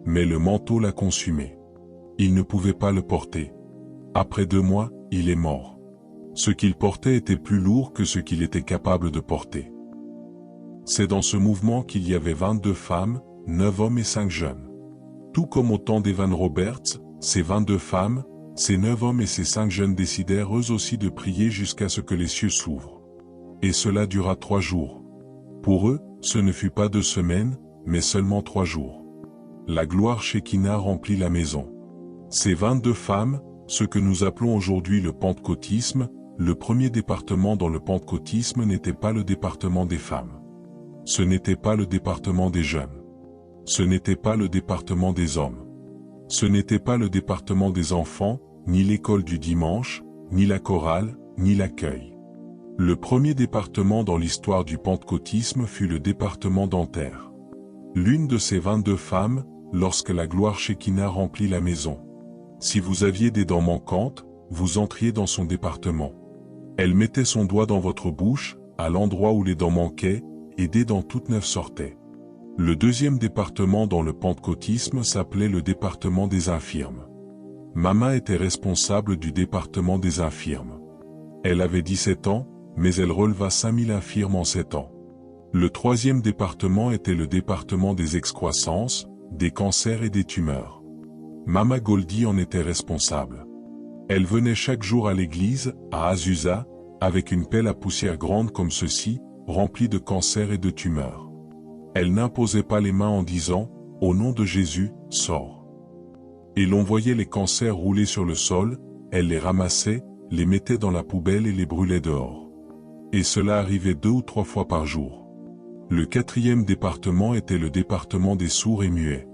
mais le manteau l'a consumé. Il ne pouvait pas le porter. Après 2 mois, il est mort. Ce qu'il portait était plus lourd que ce qu'il était capable de porter. C'est dans ce mouvement qu'il y avait 22 femmes, 9 hommes et 5 jeunes. Tout comme au temps d'Evan Roberts, ces 22 femmes, ces 9 hommes et ces 5 jeunes décidèrent eux aussi de prier jusqu'à ce que les cieux s'ouvrent. Et cela dura 3 jours. Pour eux, ce ne fut pas 2 semaines, mais seulement 3 jours. La gloire Shekinah remplit la maison. Ces 22 femmes, ce que nous appelons aujourd'hui le pentecôtisme, le premier département dans le pentecôtisme n'était pas le département des femmes. Ce n'était pas le département des jeunes. Ce n'était pas le département des hommes. Ce n'était pas le département des enfants, ni l'école du dimanche, ni la chorale, ni l'accueil. Le premier département dans l'histoire du pentecôtisme fut le département dentaire. L'une de ces 22 femmes, lorsque la gloire Shekinah remplit la maison. Si vous aviez des dents manquantes, vous entriez dans son département. Elle mettait son doigt dans votre bouche, à l'endroit où les dents manquaient, et des dents toutes neuves sortaient. Le deuxième département dans le pentecôtisme s'appelait le département des infirmes. Mama était responsable du département des infirmes. Elle avait 17 ans, mais elle releva 5000 infirmes en 7 ans. Le troisième département était le département des excroissances, des cancers et des tumeurs. Mama Goldie en était responsable. Elle venait chaque jour à l'église, à Azusa, avec une pelle à poussière grande comme ceci, remplie de cancers et de tumeurs. Elle n'imposait pas les mains en disant « Au nom de Jésus, sors ». Et l'on voyait les cancers rouler sur le sol, elle les ramassait, les mettait dans la poubelle et les brûlait dehors. Et cela arrivait 2 ou 3 fois par jour. Le quatrième département était le département des sourds et muets.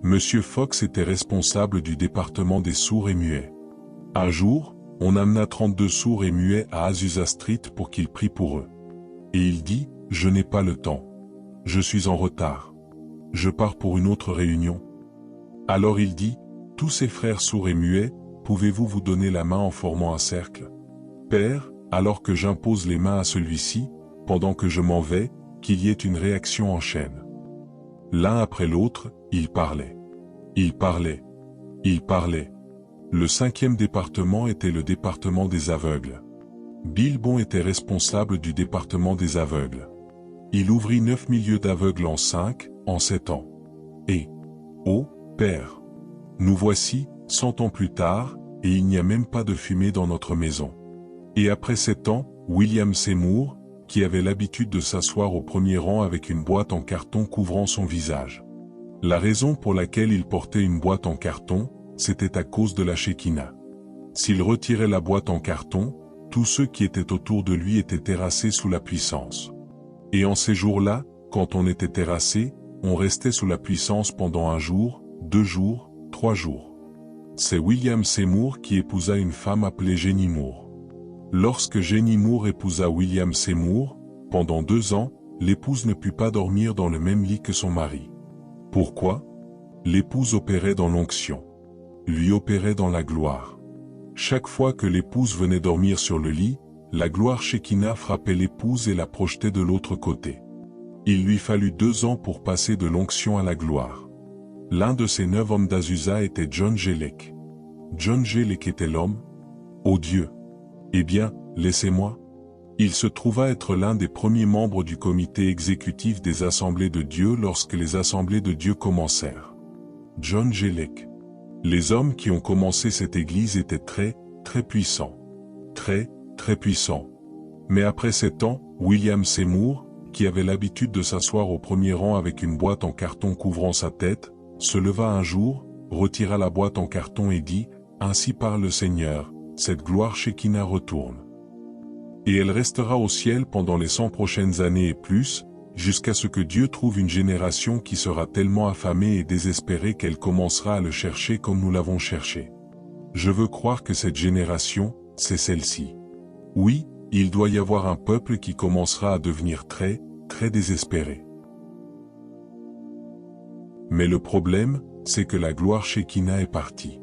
Monsieur Fox était responsable du département des sourds et muets. Un jour, on amena 32 sourds et muets à Azusa Street pour qu'ils prient pour eux. Et il dit « Je n'ai pas le temps. Je suis en retard. Je pars pour une autre réunion. » Alors il dit « Tous ces frères sourds et muets, pouvez-vous vous donner la main en formant un cercle? Père, alors que j'impose les mains à celui-ci, pendant que je m'en vais, qu'il y ait une réaction en chaîne. » L'un après l'autre, ils parlaient. Ils parlaient. Ils parlaient. Le 5e département était le département des aveugles. Bill Bon était responsable du département des aveugles. Il ouvrit 9 milieux d'aveugles en 7 ans. Et, oh, Père, nous voici, 100 ans plus tard, et il n'y a même pas de fumée dans notre maison. Et après 7 ans, William Seymour, qui avait l'habitude de s'asseoir au premier rang avec une boîte en carton couvrant son visage. La raison pour laquelle il portait une boîte en carton, c'était à cause de la Shekinah. S'il retirait la boîte en carton, tous ceux qui étaient autour de lui étaient terrassés sous la puissance. Et en ces jours-là, quand on était terrassé, on restait sous la puissance pendant 1 jour, 2 jours, 3 jours. C'est William Seymour qui épousa une femme appelée Jenny Moore. Lorsque Jenny Moore épousa William Seymour, pendant 2 ans, l'épouse ne put pas dormir dans le même lit que son mari. Pourquoi? L'épouse opérait dans l'onction. Lui opérait dans la gloire. Chaque fois que l'épouse venait dormir sur le lit, la gloire Shekinah frappait l'épouse et la projetait de l'autre côté. Il lui fallut 2 ans pour passer de l'onction à la gloire. L'un de ces 9 hommes d'Azusa était John Gelek. John Gelek était l'homme? Oh Dieu! Eh bien, laissez-moi. Il se trouva être l'un des premiers membres du comité exécutif des Assemblées de Dieu lorsque les Assemblées de Dieu commencèrent. John Gelek. Les hommes qui ont commencé cette église étaient très, très puissants. Très, très puissants. Mais après 7 ans, William Seymour, qui avait l'habitude de s'asseoir au premier rang avec une boîte en carton couvrant sa tête, se leva un jour, retira la boîte en carton et dit « Ainsi parle le Seigneur, cette gloire Shekinah retourne. Et elle restera au ciel pendant les 100 prochaines années et plus, jusqu'à ce que Dieu trouve une génération qui sera tellement affamée et désespérée qu'elle commencera à le chercher comme nous l'avons cherché. Je veux croire que cette génération, c'est celle-ci. Oui, il doit y avoir un peuple qui commencera à devenir très, très désespéré. Mais le problème, c'est que la gloire Shekinah est partie.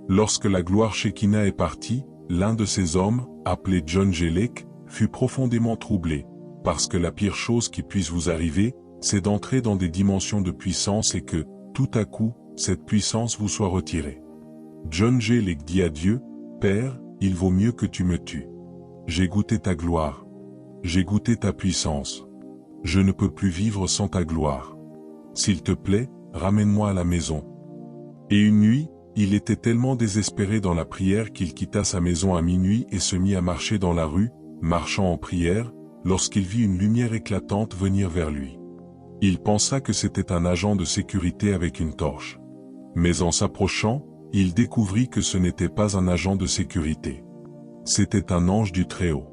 Lorsque la gloire Shekinah est partie, l'un de ces hommes, appelé John Gelek, fut profondément troublé, parce que la pire chose qui puisse vous arriver, c'est d'entrer dans des dimensions de puissance et que, tout à coup, cette puissance vous soit retirée. John G. Lake dit à Dieu, Père, il vaut mieux que tu me tues. J'ai goûté ta gloire. J'ai goûté ta puissance. Je ne peux plus vivre sans ta gloire. S'il te plaît, ramène-moi à la maison. Et une nuit, il était tellement désespéré dans la prière qu'il quitta sa maison à minuit et se mit à marcher dans la rue, marchant en prière, lorsqu'il vit une lumière éclatante venir vers lui. Il pensa que c'était un agent de sécurité avec une torche. Mais en s'approchant, il découvrit que ce n'était pas un agent de sécurité. C'était un ange du Très-Haut.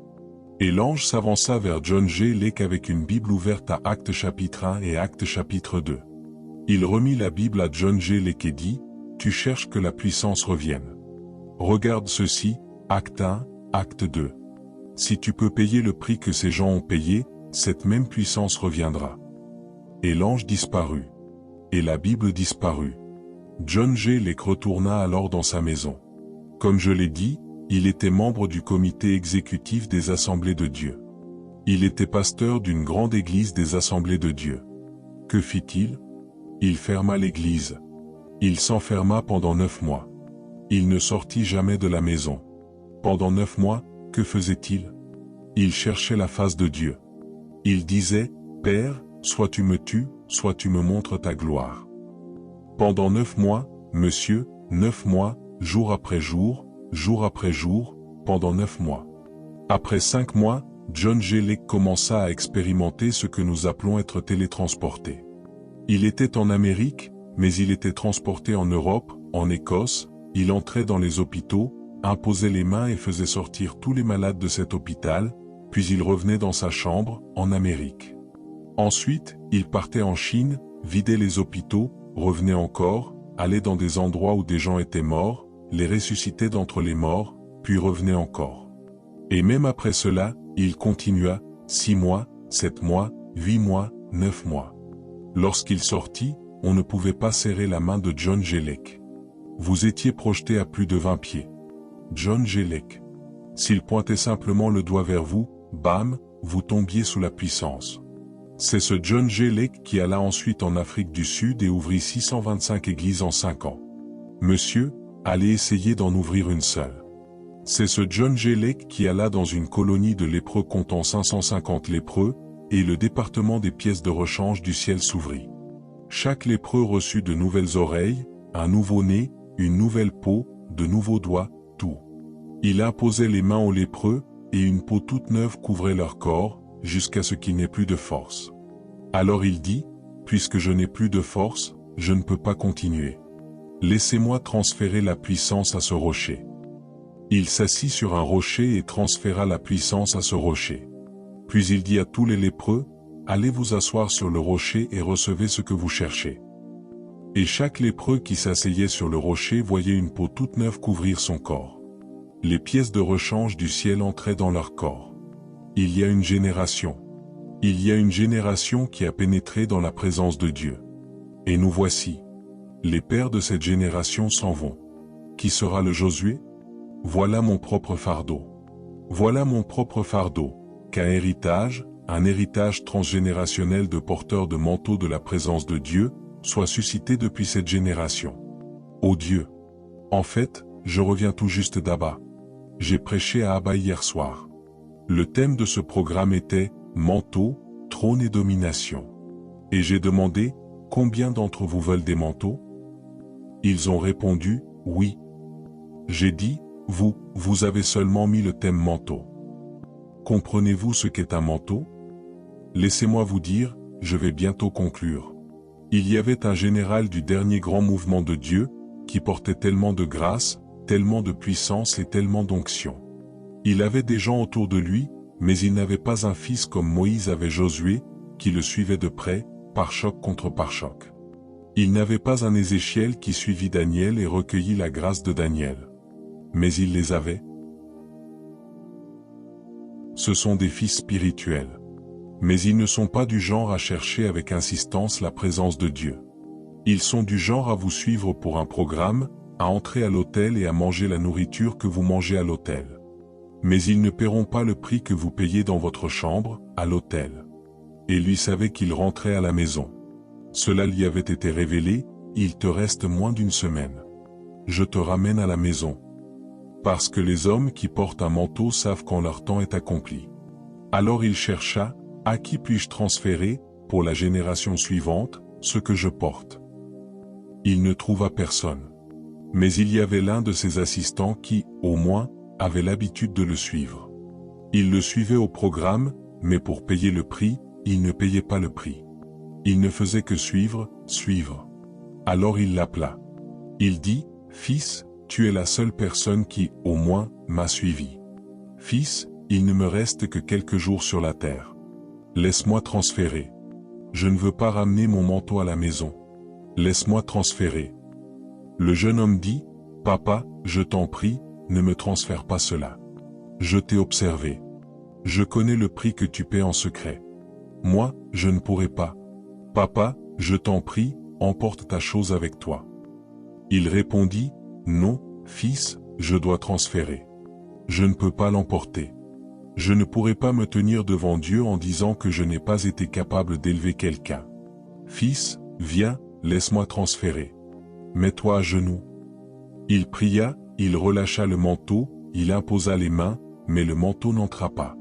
Et l'ange s'avança vers John G. Lake avec une Bible ouverte à Actes chapitre 1 et Actes chapitre 2. Il remit la Bible à John G. Lake et dit, « Tu cherches que la puissance revienne. Regarde ceci, Acte 1, Acte 2. Si tu peux payer le prix que ces gens ont payé, cette même puissance reviendra. » Et l'ange disparut. Et la Bible disparut. John G. Lake retourna alors dans sa maison. Comme je l'ai dit, il était membre du comité exécutif des Assemblées de Dieu. Il était pasteur d'une grande église des Assemblées de Dieu. Que fit-il? Il ferma l'église. Il s'enferma pendant 9 mois. Il ne sortit jamais de la maison. Pendant 9 mois, que faisait-il? Il cherchait la face de Dieu. Il disait, « Père, soit tu me tues, soit tu me montres ta gloire. » Pendant 9 mois, monsieur, 9 mois, jour après jour, pendant 9 mois. Après 5 mois, John G. Lake commença à expérimenter ce que nous appelons être télétransporté. Il était en Amérique, mais il était transporté en Europe, en Écosse, il entrait dans les hôpitaux, imposait les mains et faisait sortir tous les malades de cet hôpital, puis il revenait dans sa chambre, en Amérique. Ensuite, il partait en Chine, vidait les hôpitaux, revenait encore, allait dans des endroits où des gens étaient morts, les ressuscitait d'entre les morts, puis revenait encore. Et même après cela, il continua, 6 mois, 7 mois, 8 mois, 9 mois. Lorsqu'il sortit, on ne pouvait pas serrer la main de John G. Lake. Vous étiez projeté à plus de 20 pieds. John G. Lake. S'il pointait simplement le doigt vers vous, bam, vous tombiez sous la puissance. C'est ce John G. Lake qui alla ensuite en Afrique du Sud et ouvrit 625 églises en 5 ans. Monsieur, allez essayer d'en ouvrir une seule. C'est ce John G. Lake qui alla dans une colonie de lépreux comptant 550 lépreux, et le département des pièces de rechange du ciel s'ouvrit. Chaque lépreux reçut de nouvelles oreilles, un nouveau nez, une nouvelle peau, de nouveaux doigts, tout. Il imposait les mains aux lépreux, et une peau toute neuve couvrait leur corps, jusqu'à ce qu'il n'ait plus de force. Alors il dit, « Puisque je n'ai plus de force, je ne peux pas continuer. Laissez-moi transférer la puissance à ce rocher. » Il s'assit sur un rocher et transféra la puissance à ce rocher. Puis il dit à tous les lépreux, « Allez vous asseoir sur le rocher et recevez ce que vous cherchez. » Et chaque lépreux qui s'asseyait sur le rocher voyait une peau toute neuve couvrir son corps. Les pièces de rechange du ciel entraient dans leur corps. Il y a une génération. Il y a une génération qui a pénétré dans la présence de Dieu. Et nous voici. Les pères de cette génération s'en vont. Qui sera le Josué? Voilà mon propre fardeau. Voilà mon propre fardeau, un héritage transgénérationnel de porteurs de manteaux de la présence de Dieu, soit suscité depuis cette génération. Ô Dieu! En fait, je reviens tout juste d'Abba. J'ai prêché à Abba hier soir. Le thème de ce programme était « Manteau, trône et domination ». Et j'ai demandé « Combien d'entre vous veulent des manteaux ?» Ils ont répondu « Oui ». J'ai dit « Vous avez seulement mis le thème manteau. Comprenez-vous ce qu'est un manteau? Laissez-moi vous dire, je vais bientôt conclure. Il y avait un général du dernier grand mouvement de Dieu, qui portait tellement de grâce, tellement de puissance et tellement d'onction. Il avait des gens autour de lui, mais il n'avait pas un fils comme Moïse avait Josué, qui le suivait de près, par choc contre par choc. Il n'avait pas un Ézéchiel qui suivit Daniel et recueillit la grâce de Daniel. Mais il les avait. Ce sont des fils spirituels. Mais ils ne sont pas du genre à chercher avec insistance la présence de Dieu. Ils sont du genre à vous suivre pour un programme, à entrer à l'autel et à manger la nourriture que vous mangez à l'autel. Mais ils ne paieront pas le prix que vous payez dans votre chambre, à l'autel. Et lui savait qu'il rentrait à la maison. Cela lui avait été révélé, il te reste moins d'une semaine. Je te ramène à la maison. Parce que les hommes qui portent un manteau savent quand leur temps est accompli. Alors il chercha, à qui puis-je transférer, pour la génération suivante, ce que je porte. Il ne trouva personne. Mais il y avait l'un de ses assistants qui, au moins, avait l'habitude de le suivre. Il le suivait au programme, mais pour payer le prix, il ne payait pas le prix. Il ne faisait que suivre. Alors il l'appela. Il dit, « Fils, tu es la seule personne qui, au moins, m'a suivi. Fils, il ne me reste que quelques jours sur la terre. Laisse-moi transférer. Je ne veux pas ramener mon manteau à la maison. Laisse-moi transférer. » Le jeune homme dit, « Papa, je t'en prie, ne me transfère pas cela. Je t'ai observé. Je connais le prix que tu paies en secret. Moi, je ne pourrai pas. Papa, je t'en prie, emporte ta chose avec toi. » Il répondit, « Non, fils, je dois transférer. Je ne peux pas l'emporter. Je ne pourrai pas me tenir devant Dieu en disant que je n'ai pas été capable d'élever quelqu'un. Fils, viens, laisse-moi transférer. Mets-toi à genoux. » Il pria, il relâcha le manteau, il imposa les mains, mais le manteau n'entra pas.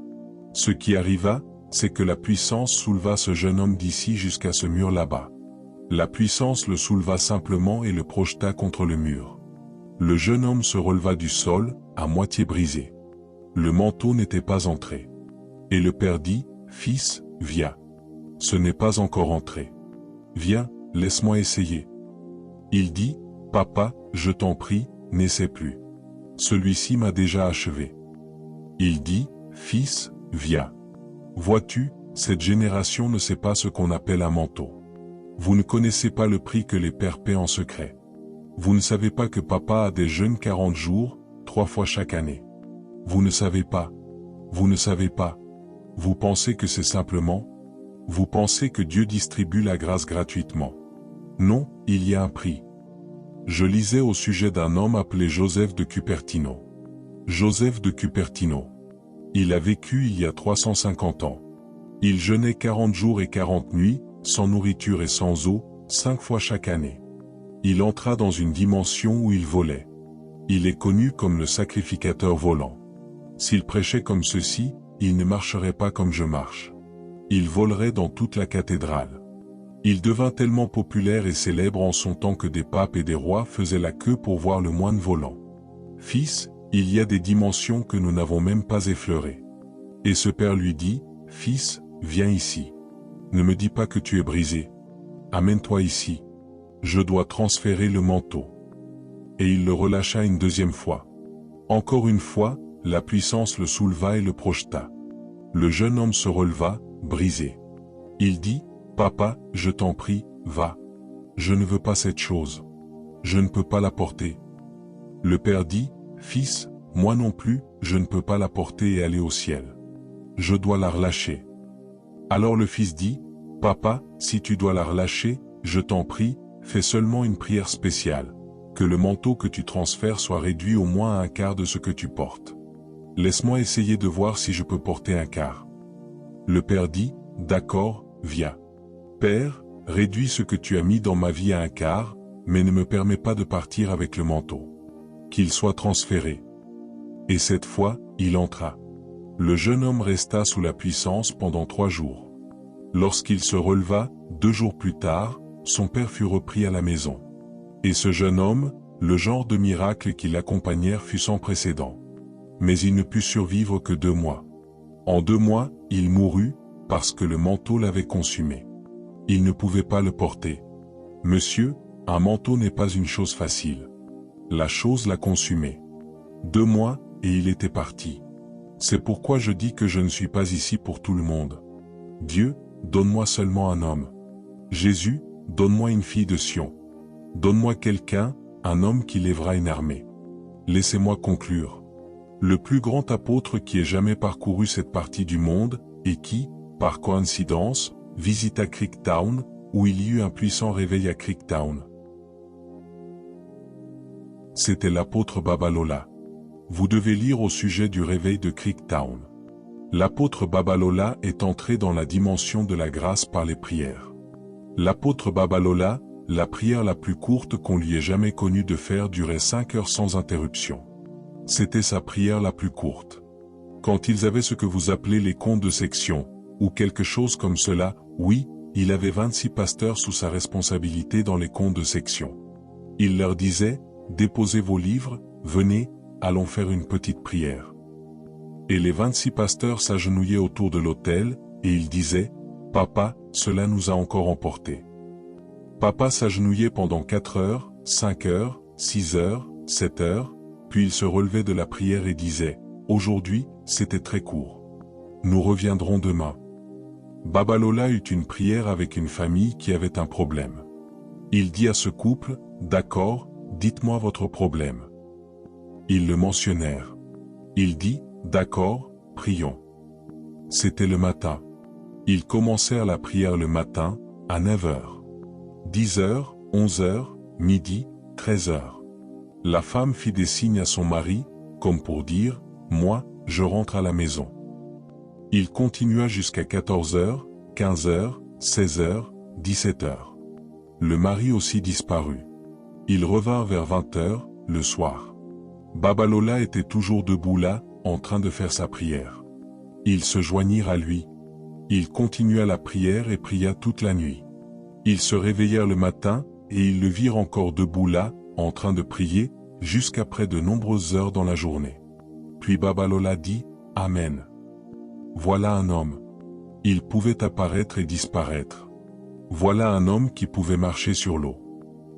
Ce qui arriva, c'est que la puissance souleva ce jeune homme d'ici jusqu'à ce mur là-bas. La puissance le souleva simplement et le projeta contre le mur. Le jeune homme se releva du sol, à moitié brisé. Le manteau n'était pas entré. Et le père dit, « Fils, viens. Ce n'est pas encore entré. Viens, laisse-moi essayer. » Il dit, « Papa, je t'en prie, n'essaie plus. Celui-ci m'a déjà achevé. » Il dit, « Fils, viens. Vois-tu, cette génération ne sait pas ce qu'on appelle un manteau. Vous ne connaissez pas le prix que les pères paient en secret. Vous ne savez pas que papa a des jeûnes 40 jours, 3 fois chaque année. Vous ne savez pas. Vous ne savez pas. Vous pensez que c'est simplement. Vous pensez que Dieu distribue la grâce gratuitement. Non, il y a un prix. » Je lisais au sujet d'un homme appelé Joseph de Cupertino. Joseph de Cupertino. Il a vécu il y a 350 ans. Il jeûnait 40 jours et 40 nuits, sans nourriture et sans eau, 5 fois chaque année. Il entra dans une dimension où il volait. Il est connu comme le sacrificateur volant. S'il prêchait comme ceci, il ne marcherait pas comme je marche. Il volerait dans toute la cathédrale. Il devint tellement populaire et célèbre en son temps que des papes et des rois faisaient la queue pour voir le moine volant. Fils, il y a des dimensions que nous n'avons même pas effleurées. Et ce père lui dit, « Fils, viens ici. Ne me dis pas que tu es brisé. Amène-toi ici. Je dois transférer le manteau. » Et il le relâcha une deuxième fois. Encore une fois, la puissance le souleva et le projeta. Le jeune homme se releva, brisé. Il dit, « Papa, je t'en prie, va. Je ne veux pas cette chose. Je ne peux pas la porter. » Le père dit, « Fils, moi non plus, je ne peux pas la porter et aller au ciel. Je dois la relâcher. » Alors le fils dit, « Papa, si tu dois la relâcher, je t'en prie, fais seulement une prière spéciale. Que le manteau que tu transfères soit réduit au moins à un quart de ce que tu portes. Laisse-moi essayer de voir si je peux porter un quart. » Le père dit, « D'accord, viens. Père, réduis ce que tu as mis dans ma vie à un quart, mais ne me permets pas de partir avec le manteau. Qu'il soit transféré. » Et cette fois, il entra. Le jeune homme resta sous la puissance pendant 3 jours. Lorsqu'il se releva, 2 jours plus tard, son père fut repris à la maison. Et ce jeune homme, le genre de miracle qui l'accompagnèrent fut sans précédent. Mais il ne put survivre que 2 mois. En 2 mois, il mourut, parce que le manteau l'avait consumé. Il ne pouvait pas le porter. Monsieur, un manteau n'est pas une chose facile. La chose l'a consumé. 2 mois, et il était parti. C'est pourquoi je dis que je ne suis pas ici pour tout le monde. Dieu, donne-moi seulement un homme. Jésus, donne-moi une fille de Sion. Donne-moi quelqu'un, un homme qui lèvera une armée. Laissez-moi conclure. Le plus grand apôtre qui ait jamais parcouru cette partie du monde, et qui, par coïncidence, visita Creektown, où il y eut un puissant réveil à Creektown. C'était l'apôtre Babalola. Vous devez lire au sujet du réveil de Creektown. L'apôtre Babalola est entré dans la dimension de la grâce par les prières. L'apôtre Babalola, la prière la plus courte qu'on lui ait jamais connu de faire durait 5 heures sans interruption. C'était sa prière la plus courte. Quand ils avaient ce que vous appelez les comptes de section, ou quelque chose comme cela, oui, il avait 26 pasteurs sous sa responsabilité dans les comptes de section. Il leur disait, déposez vos livres, venez, allons faire une petite prière. Et les 26 pasteurs s'agenouillaient autour de l'autel, et ils disaient, Papa, cela nous a encore emportés. Papa s'agenouillait pendant 4 heures, 5 heures, 6 heures, 7 heures, puis il se relevait de la prière et disait, aujourd'hui, c'était très court. Nous reviendrons demain. Babalola eut une prière avec une famille qui avait un problème. Il dit à ce couple, d'accord, dites-moi votre problème. Ils le mentionnèrent. Il dit, d'accord, prions. C'était le matin. Ils commencèrent la prière le matin, à 9 heures. 10 heures, 11 heures, midi, 13 heures. La femme fit des signes à son mari, comme pour dire, moi, je rentre à la maison. Il continua jusqu'à 14 heures, 15 heures, 16 heures, 17 heures. Le mari aussi disparut. Ils revinrent vers 20 heures, le soir. Babalola était toujours debout là, en train de faire sa prière. Ils se joignirent à lui. Il continua la prière et pria toute la nuit. Ils se réveillèrent le matin, et ils le virent encore debout là, en train de prier, jusqu'après de nombreuses heures dans la journée. Puis Babalola dit, Amen. Voilà un homme. Il pouvait apparaître et disparaître. Voilà un homme qui pouvait marcher sur l'eau.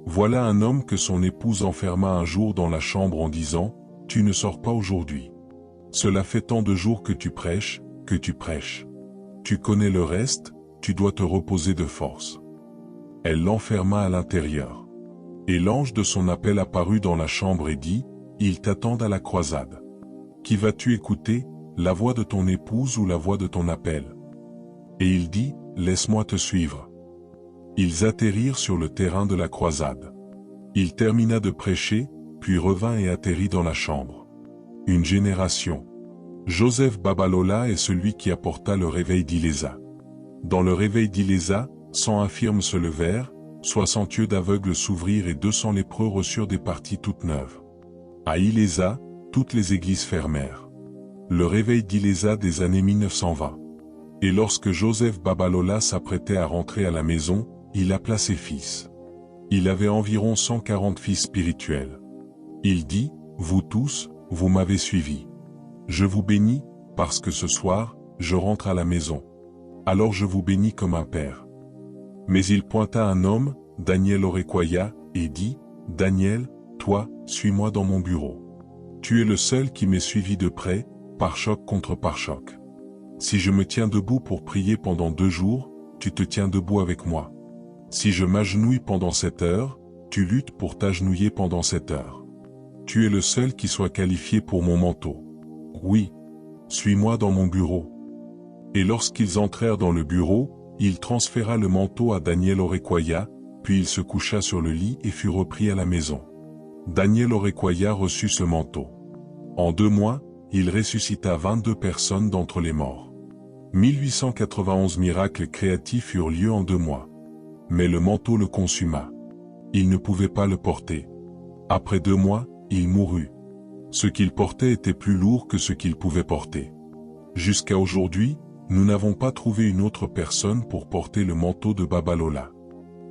Voilà un homme que son épouse enferma un jour dans la chambre en disant, tu ne sors pas aujourd'hui. Cela fait tant de jours que tu prêches, que tu prêches. Tu connais le reste, tu dois te reposer de force. Elle l'enferma à l'intérieur. Et l'ange de son appel apparut dans la chambre et dit, ils t'attendent à la croisade. Qui vas-tu écouter, la voix de ton épouse ou la voix de ton appel? Et il dit, laisse-moi te suivre. Ils atterrirent sur le terrain de la croisade. Il termina de prêcher, puis revint et atterrit dans la chambre. Une génération. Joseph Babalola est celui qui apporta le réveil d'Ilésa. Dans le réveil d'Ilésa, 100 infirmes se levèrent, 60 yeux d'aveugles s'ouvrirent et 200 lépreux reçurent des parties toutes neuves. À Ilésa, toutes les églises fermèrent. Le réveil d'Ilésa des années 1920. Et lorsque Joseph Babalola s'apprêtait à rentrer à la maison, il appela ses fils. Il avait environ 140 fils spirituels. Il dit, vous tous, vous m'avez suivi. Je vous bénis, parce que ce soir, je rentre à la maison. Alors je vous bénis comme un père. Mais il pointa un homme, Daniel Orekwaya, et dit, Daniel, toi, suis-moi dans mon bureau. Tu es le seul qui m'ait suivi de près, pare-choc contre pare-choc. Si je me tiens debout pour prier pendant 2 jours, tu te tiens debout avec moi. Si je m'agenouille pendant 7 heures, tu luttes pour t'agenouiller pendant 7 heures. Tu es le seul qui soit qualifié pour mon manteau. Oui. Suis-moi dans mon bureau. Et lorsqu'ils entrèrent dans le bureau, il transféra le manteau à Daniel Orekwaya, puis il se coucha sur le lit et fut repris à la maison. Daniel Orekwaya reçut ce manteau. En 2 mois, il ressuscita 22 personnes d'entre les morts. 1891 miracles créatifs eurent lieu en 2 mois. Mais le manteau le consuma. Il ne pouvait pas le porter. Après 2 mois, il mourut. Ce qu'il portait était plus lourd que ce qu'il pouvait porter. Jusqu'à aujourd'hui, nous n'avons pas trouvé une autre personne pour porter le manteau de Babalola.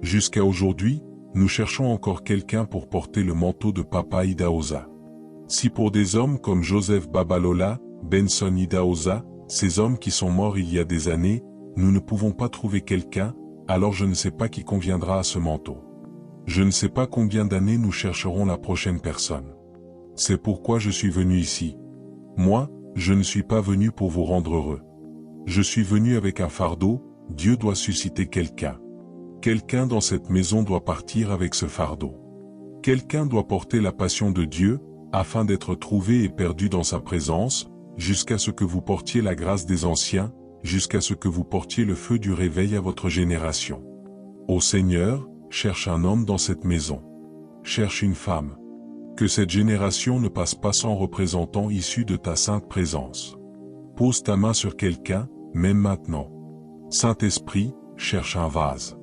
Jusqu'à aujourd'hui, nous cherchons encore quelqu'un pour porter le manteau de Papa Idahosa. Si pour des hommes comme Joseph Babalola, Benson Idahosa, ces hommes qui sont morts il y a des années, nous ne pouvons pas trouver quelqu'un, alors je ne sais pas qui conviendra à ce manteau. Je ne sais pas combien d'années nous chercherons la prochaine personne. C'est pourquoi je suis venu ici. Moi, je ne suis pas venu pour vous rendre heureux. Je suis venu avec un fardeau, Dieu doit susciter quelqu'un. Quelqu'un dans cette maison doit partir avec ce fardeau. Quelqu'un doit porter la passion de Dieu, afin d'être trouvé et perdu dans sa présence, jusqu'à ce que vous portiez la grâce des anciens, jusqu'à ce que vous portiez le feu du réveil à votre génération. Ô Seigneur, cherche un homme dans cette maison. Cherche une femme. Que cette génération ne passe pas sans représentant issu de ta sainte présence. Pose ta main sur quelqu'un, même maintenant. Saint-Esprit, cherche un vase.